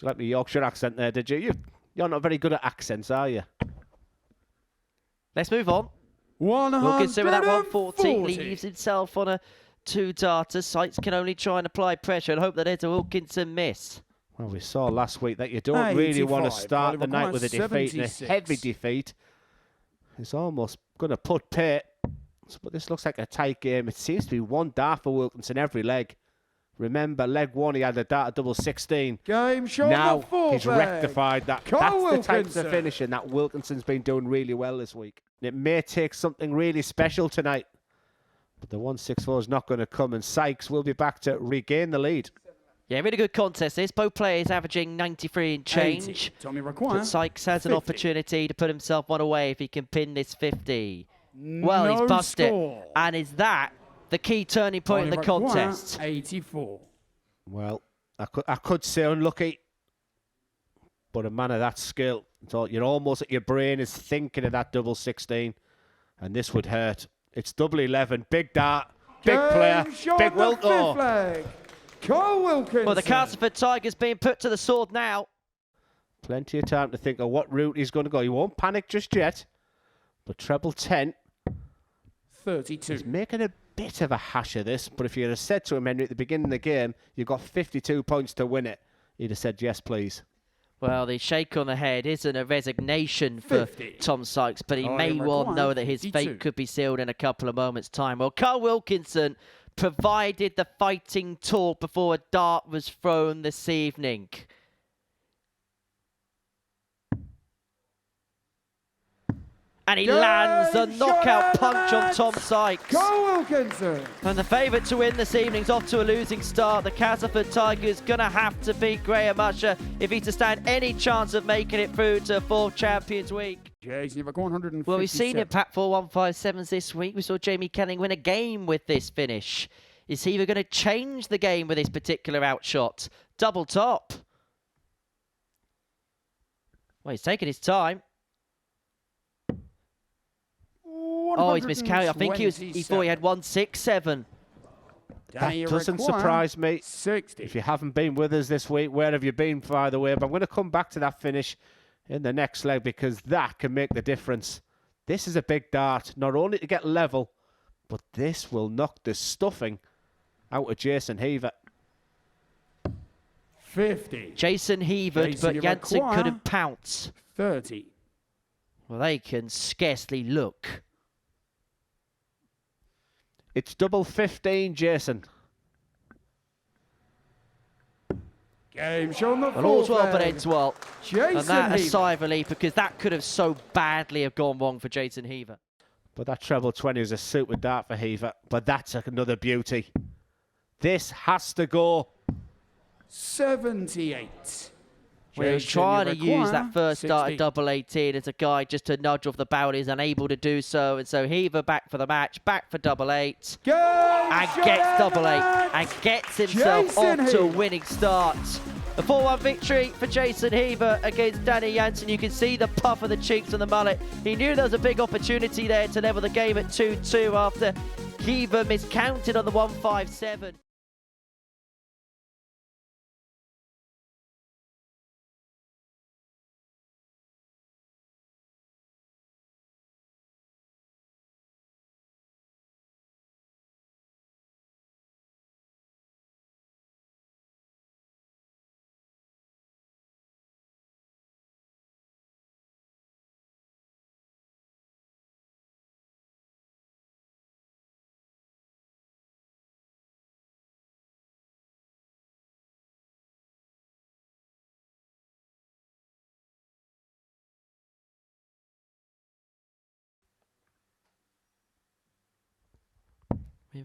you like the Yorkshire accent there, did you? You're not very good at accents, are you? Let's move on. Wilkinson with that 140 leaves himself on a 2-darter. Sykes can only try and apply pressure and hope that it's a Wilkinson miss. Well, we saw last week that you don't really want to start the night with a defeat, and a heavy defeat. It's almost going to put pay. But this looks like a tight game. It seems to be one dart for Wilkinson every leg. Remember, leg one, he had a dart at double 16. Game shot. Now he's rectified that. That's Wilkinson. the types of finishing that Wilkinson's been doing really well this week. It may take something really special tonight. But the 164 is not going to come, and Sykes will be back to regain the lead. Yeah, really good contest this. Both players averaging 93 and change. But Sykes has an opportunity to put himself one away if he can pin this 50. Well, he's busted. And is that the key turning point in the contest? 84. Well, I could say unlucky, but a man of that skill, you're almost at your brain is thinking of that double 16, and this would hurt. It's double 11, big dart, big player, big Wilco. Wilkinson. Well, the Castleford Tigers being put to the sword now. Plenty of time to think of what route he's going to go. He won't panic just yet, but treble 10. 32. He's making a bit of a hash of this, but if you'd have said to him, Henry, at the beginning of the game, you've got 52 points to win it, he'd have said, yes, please. Well, the shake on the head isn't a resignation for 50. Tom Sykes, but he may well know that his 52. Fate could be sealed in a couple of moments' time. Well, Carl Wilkinson provided the fighting talk before a dart was thrown this evening. And he lands a knockout punch on Tom Sykes. Wilkinson. And the favourite to win this evening's off to a losing start. The Castleford Tigers going to have to beat Graham Usher if he's to stand any chance of making it through to 4th Champions Week. Well, we've seen it Pat 4 157s this week. We saw Jamie Kelling win a game with this finish. Is Heaver going to change the game with this particular outshot? Double top. Well, he's taking his time. Oh, he's miscarried. I think he thought he had 167. That doesn't surprise me. 60. If you haven't been with us this week, where have you been, by the way? But I'm going to come back to that finish in the next leg because that can make the difference. This is a big dart, not only to get level, but this will knock the stuffing out of Jason Heaver. 50. Jason Heavered, but Jansen couldn't pounce. 30. Well, they can scarcely look. It's double 15, Jason. Game shown the well, all's well but ends well. Jason and that Heaver. A sigh of relief because that could have so badly have gone wrong for Jason Heaver. But that treble 20 is a super dart for Heaver. But that's another beauty. This has to go. 78. Well, he was trying to use that first dart at double 18 as a guide just to nudge off the barrel. He's unable to do so. And so Heaver back for the match, back for double 8. And gets double 8. And gets himself off to a winning start. A 4-1 victory for Jason Heaver against Danny Jansen. You can see the puff of the cheeks and the mullet. He knew there was a big opportunity there to level the game at 2-2 after Heaver miscounted on the 157.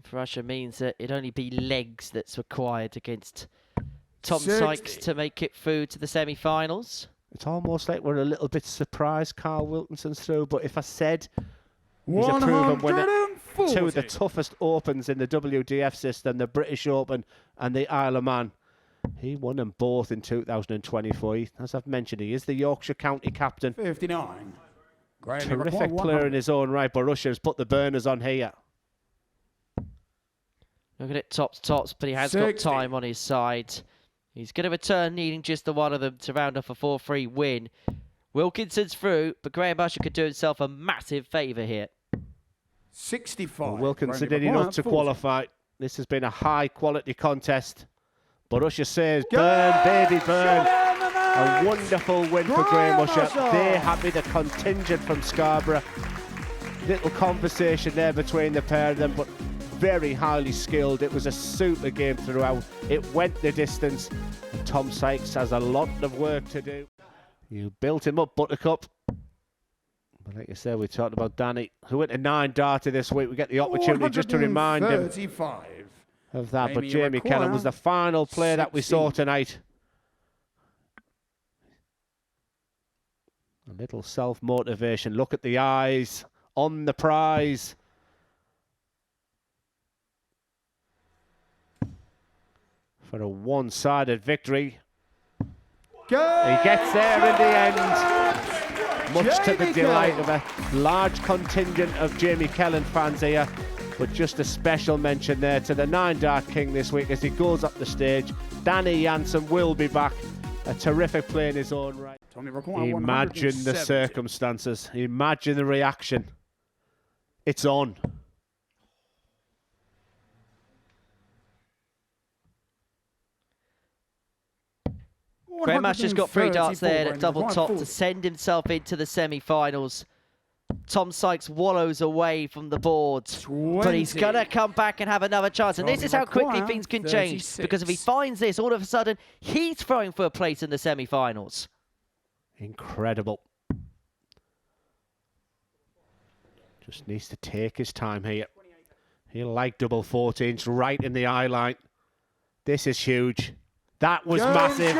For Usher means that it'd only be legs that's required against Tom Sykes to make it through to the semi-finals. It's almost like we're a little bit surprised Carl Wilkinson's through, but if I said he's a proven winner, two of the toughest opens in the WDF system, the British Open and the Isle of Man, he won them both in 2024. As I've mentioned, he is the Yorkshire County captain. 59. Terrific player in his own right, but Usher's put the burners on here. Look at it, tops, but he has got time on his side. He's going to return, needing just the one of them to round off a 4-3 win. Wilkinson's through, but Graham Usher could do himself a massive favour here. 65. Well, Wilkinson did enough to qualify. This has been a high-quality contest. But Usher says, burn, baby, burn. A wonderful win for Graham Usher. They're happy, the contingent from Scarborough. Little conversation there between the pair of them, but very highly skilled. It was a super game throughout. It went the distance. And Tom Sykes has a lot of work to do. You built him up, Buttercup. But like you said, we talked about Danny, who went to 9 darter this week. We get the opportunity just to remind him of that. But Jamie Kellan was the final player that we saw tonight. A little self-motivation. Look at the eyes on the prize. For a one-sided victory. He gets there in the end. Much to the delight of a large contingent of Jamie Kellan fans here. But just a special mention there to the 9-dart king this week as he goes up the stage. Danny Jansen will be back. A terrific play in his own right. Imagine the circumstances. Imagine the reaction. It's on. Graham Usher's got 3 darts there at double top to send himself into the semi-finals. Tom Sykes wallows away from the boards, but he's going to come back and have another chance. And this is how quickly things can change, because if he finds this, all of a sudden, he's throwing for a place in the semi-finals. Incredible. Just needs to take his time here. He'll like double 14s right in the eye line. This is huge. That was massive.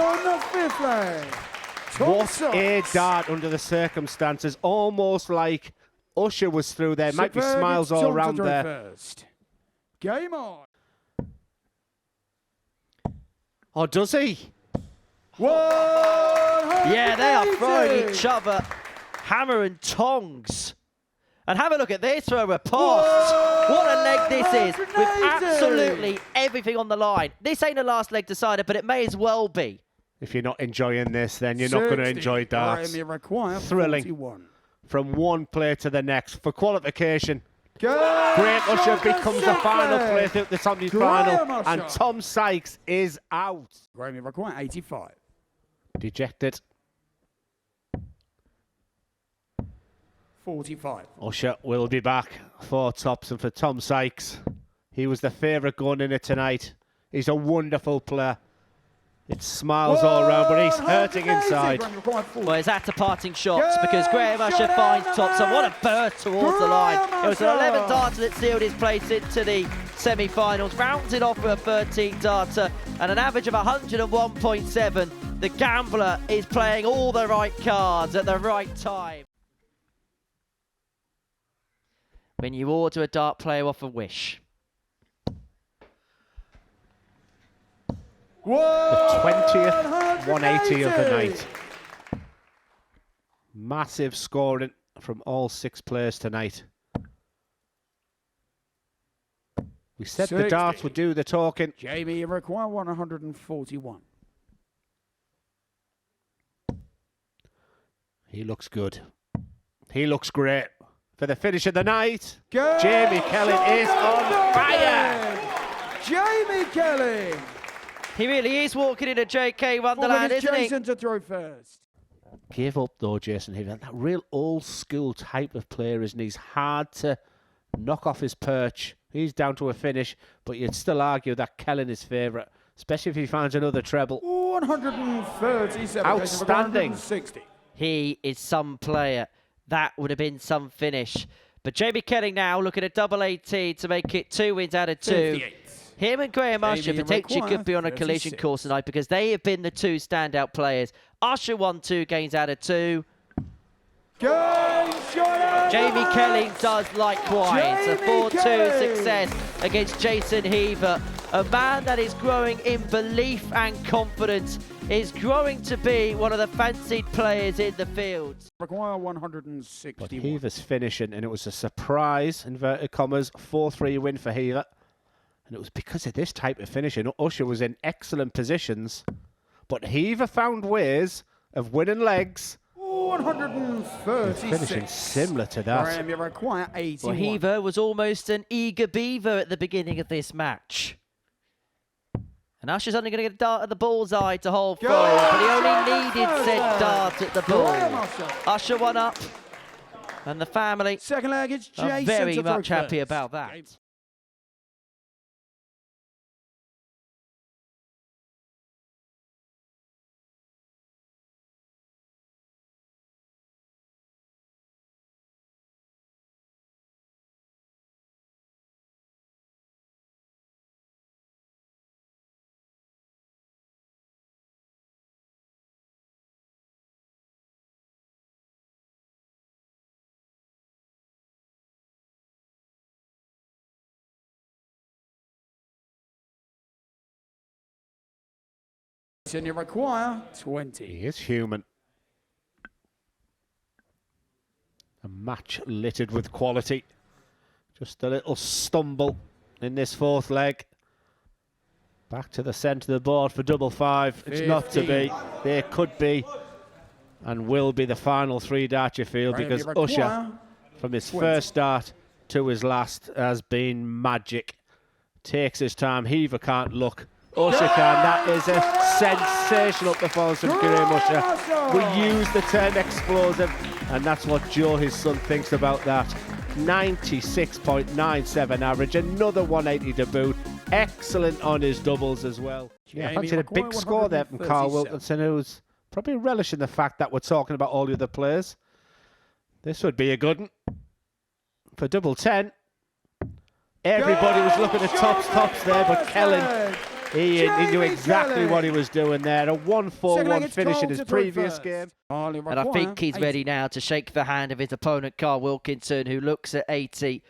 What a dart under the circumstances. Almost like Usher was through there. Might be smiles all around there. Game on. Oh, does he? Yeah, they are throwing each other hammer and tongs. And have a look at this for a riposte. What a leg this is, with absolutely everything on the line. This ain't a last leg decider, but it may as well be. If you're not enjoying this, then you're not going to enjoy darts. Thrilling. 41. From one play to the next. For qualification, Graham Usher becomes the final player through the semi-final, and Tom Sykes is out. Graham require 85. Dejected. 45. Usher will be back for tops, and for Tom Sykes, he was the favourite going in it tonight. He's a wonderful player. It smiles all around, but he's hurting inside. Well, it's at a parting shots, because Graham Usher finds tops, and what a burst towards the line. It was an 11 darter that sealed his place into the semi-finals, rounds it off with a 13 darter and an average of 101.7. The gambler is playing all the right cards at the right time. When you order a dart player off a wish. The 20th 180 of the night. Massive scoring from all 6 players tonight. We said 60. The darts would do the talking. Jamie, you require 141. He looks good. He looks great. For the finish of the night, Jamie Kellan is on fire. Jamie Kellan. He really is walking in a JK Wonderland, isn't he? Jansen to throw first. Give up though, Jason Heaver. That real old school type of player, isn't he? He's hard to knock off his perch. He's down to a finish, but you'd still argue that Kellan is favourite, especially if he finds another treble. 137. Outstanding. 160. He is some player. That would have been some finish. But Jamie Kellan now looking at double 18 to make it 2 wins out of 2. 58. Him and Graham Usher potentially could be on a collision course tonight, because they have been the 2 standout players. Usher won 2 games out of 2. Jamie Kellan does likewise. A 4-2 success against Jason Heaver. A man that is growing in belief and confidence, is growing to be one of the fancied players in the field. Require 160. But Heaver's finishing, and it was a surprise, inverted commas, 4-3 win for Heaver. And it was because of this type of finishing. Usher was in excellent positions, but Heaver found ways of winning legs. 136. Finishing similar to that. Graham, you require 81. Well, Heaver was almost an eager beaver at the beginning of this match. And Usher's only going to get a dart at the bullseye to hold forward, but he only needed said dart at the ball. Usher one up, and the family Second leg, it's are Jansen very to much throw happy first. about that. And you require 20. He is human. A match littered with quality. Just a little stumble in this fourth leg. Back to the centre of the board for double five. It's 15. not to be. There could be and will be the final three dart, you feel, Graham, because you require Usher, from his 20. first dart to his last, has been magic. Takes his time. Heaver can't look. Usher can. That is a sensational performance from Graham Usher. We use the term explosive, and that's what Joe, his son, thinks about that. 96.97 average, another 180 to boot. Excellent on his doubles as well. Yeah, I fancied a big score there from Carl Wilkinson, who's probably relishing the fact that we're talking about all the other players. This would be a good one. For double 10. Everybody was looking at tops there, but Kellen, he knew exactly what he was doing there. A 1-4-1 finish in his previous game. And I think he's ready now to shake the hand of his opponent, Carl Wilkinson, who looks at 80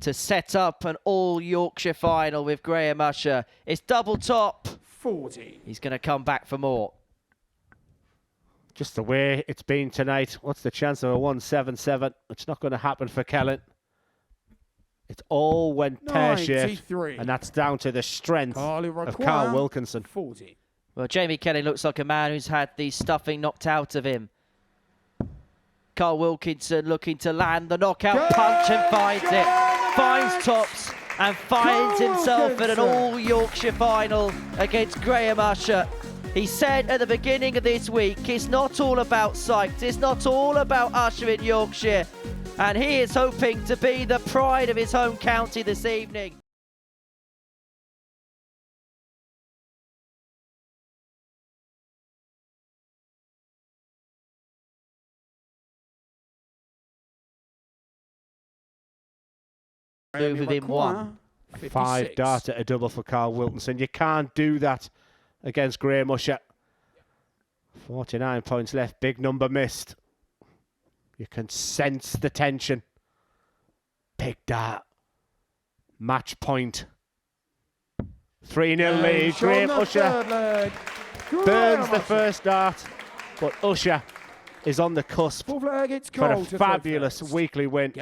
to set up an all-Yorkshire final with Graham Usher. It's double top. 40. He's going to come back for more. Just the way it's been tonight, what's the chance of a 1-7-7? It's not going to happen for Kellen. It all went pear-shaped, and that's down to the strength of Carl Wilkinson. 40. Well, Jamie Kelly looks like a man who's had the stuffing knocked out of him. Carl Wilkinson looking to land the knockout punch and finds it. Finds tops and finds himself in an all-Yorkshire final against Graham Usher. He said at the beginning of this week, it's not all about Sykes, it's not all about Usher in Yorkshire. And he is hoping to be the pride of his home county this evening. Move within one. 5 dart at a double for Carl Wilkinson. You can't do that against Graham Usher. 49 points left, big number missed. You can sense the tension. Big dart. Match point. 3-0 lead. Graham Usher burns the first dart, but Usher is on the cusp for a fabulous weekly win.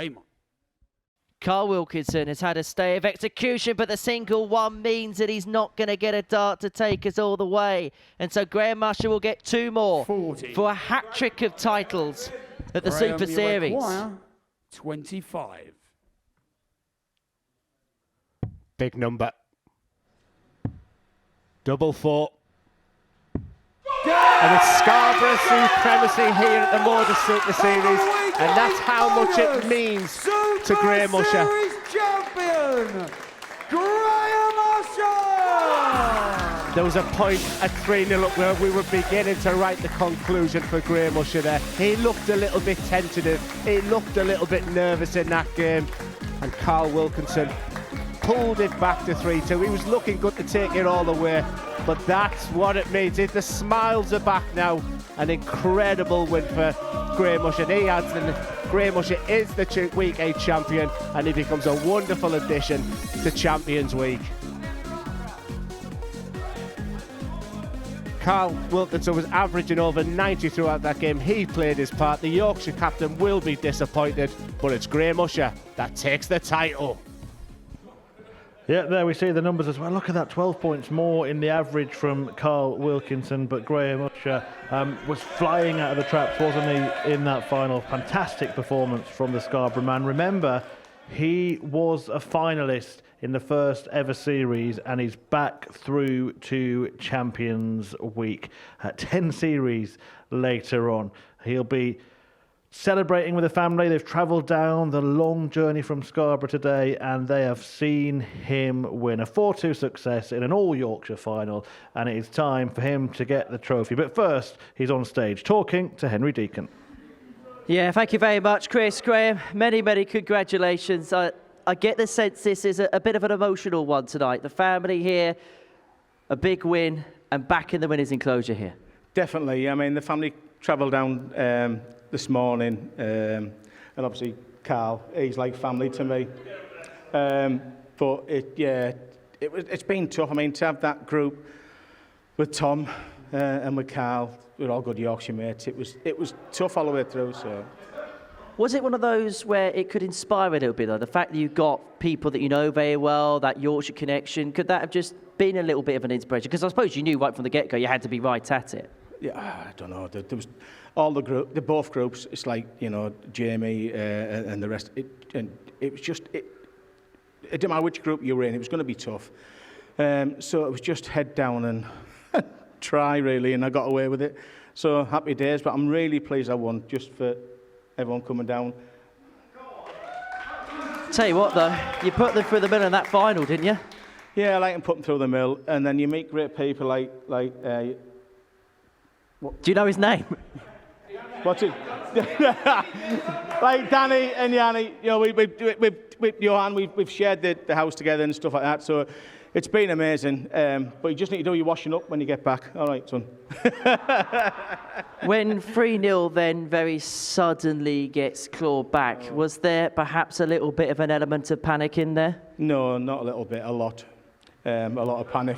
Carl Wilkinson has had a stay of execution, but the single one means that he's not going to get a dart to take us all the way. And so Graham Usher will get 2 more 40. for a hat-trick of titles at the Super Series. 25. Big number. Double 4. And it's Scarborough supremacy here at the MODUS Super Series. And that's how much it means to Graham Usher. Champion, Graham Usher! There was a point at 3-0 where we were beginning to write the conclusion for Graham Usher there. He looked a little bit tentative. He looked a little bit nervous in that game. And Carl Wilkinson pulled it back to 3-2. He was looking good to take it all the way. But that's what it means. The smiles are back now. An incredible win for Graham Usher. He adds Graham Usher is the Week 8 champion, and he becomes a wonderful addition to Champions Week. Carl Wilkinson was averaging over 90 throughout that game. He played his part. The Yorkshire captain will be disappointed, but it's Graham Usher that takes the title. Yeah, there we see the numbers as well. Look at that, 12 points more in the average from Carl Wilkinson, but Graham Usher was flying out of the traps, wasn't he, in that final. Fantastic performance from the Scarborough man. Remember, he was a finalist in the first ever series, and he's back through to Champions Week. 10 series later on. He'll be celebrating with the family. They've travelled down the long journey from Scarborough today, and they have seen him win a 4-2 success in an all-Yorkshire final, and it is time for him to get the trophy. But first, he's on stage talking to Henry Deacon. Yeah, thank you very much, Chris. Graham, many, many congratulations. I get the sense this is a bit of an emotional one tonight. The family here, a big win, and back in the winners' enclosure here. Definitely. I mean, the family travelled down this morning, and obviously Carl, he's like family to me. But it's been tough. I mean, to have that group with Tom and with Carl, we're all good Yorkshire mates. It was tough all the way through. So, was it one of those where it could inspire a little bit though? The fact that you got people that you know very well, that Yorkshire connection, could that have just been a little bit of an inspiration? Because I suppose you knew right from the get-go you had to be right at it. Yeah, I don't know. There was all the both groups. It's like, you know, Jamie and the rest. It was just it didn't matter which group you were in. It was going to be tough. So it was just head down and try really, and I got away with it. So happy days. But I'm really pleased I won, just for everyone coming down. Tell you what though, you put them through the mill in that final, didn't you? Yeah, I like to put them through the mill, and then you meet great people like. Do you know his name? What's it? Like Danny and Yanni, you know, with Johan, we've shared the house together and stuff like that. So it's been amazing. But you just need to do your washing up when you get back. All right, son. When 3-0 then very suddenly gets clawed back, was there perhaps a little bit of an element of panic in there? No, not a little bit, a lot. A lot of panic.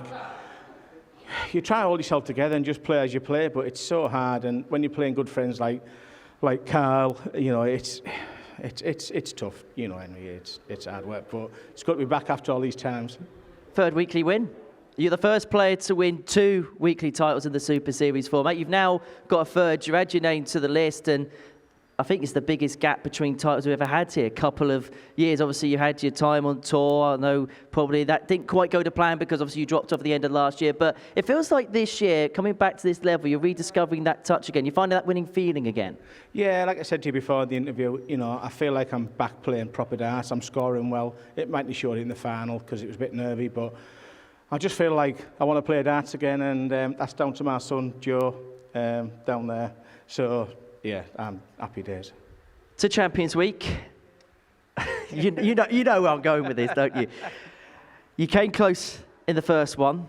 You try to hold yourself together and just play as you play, but it's so hard. And when you're playing good friends like Carl, you know, it's tough. You know, Henry, it's hard work, but it's good to be back after all these times. Third weekly win. You're the first player to win 2 weekly titles in the Super Series format. You've now got a third. You add your name to the list, and I think it's the biggest gap between titles we've ever had here. A couple of years, obviously, you had your time on tour. I know probably that didn't quite go to plan because obviously you dropped off at the end of last year. But it feels like this year, coming back to this level, you're rediscovering that touch again. You're finding that winning feeling again. Yeah, like I said to you before in the interview, you know, I feel like I'm back playing proper darts. I'm scoring well. It might be short in the final because it was a bit nervy, but I just feel like I want to play darts again, and that's down to my son, Joe, down there. So, yeah, I'm happy days. To Champions Week. you know where I'm going with this, don't you? You came close in the first one.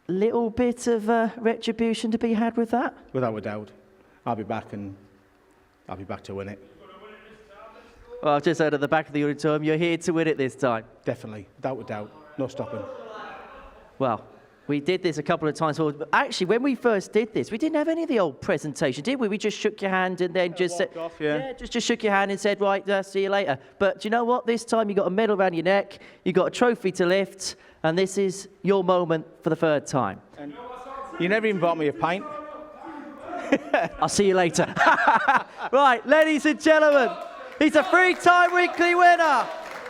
Little bit of retribution to be had with that? Without a doubt. I'll be back, and I'll be back to win it. Well, I've just heard at the back of the auditorium, you're here to win it this time. Definitely, without a doubt. No stopping. Well, we did this a couple of times. Actually, when we first did this, we didn't have any of the old presentation, did we? We just shook your hand and then just said, off, yeah, just shook your hand and said, right, see you later. But do you know what? This time you got a medal around your neck, you got a trophy to lift, and this is your moment for the third time. And you never even bought me a pint. I'll see you later. Right, ladies and gentlemen, he's a 3-time weekly winner,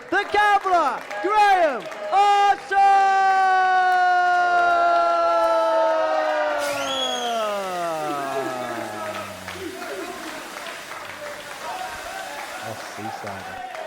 the Gambler, Graham Usher! Seaside.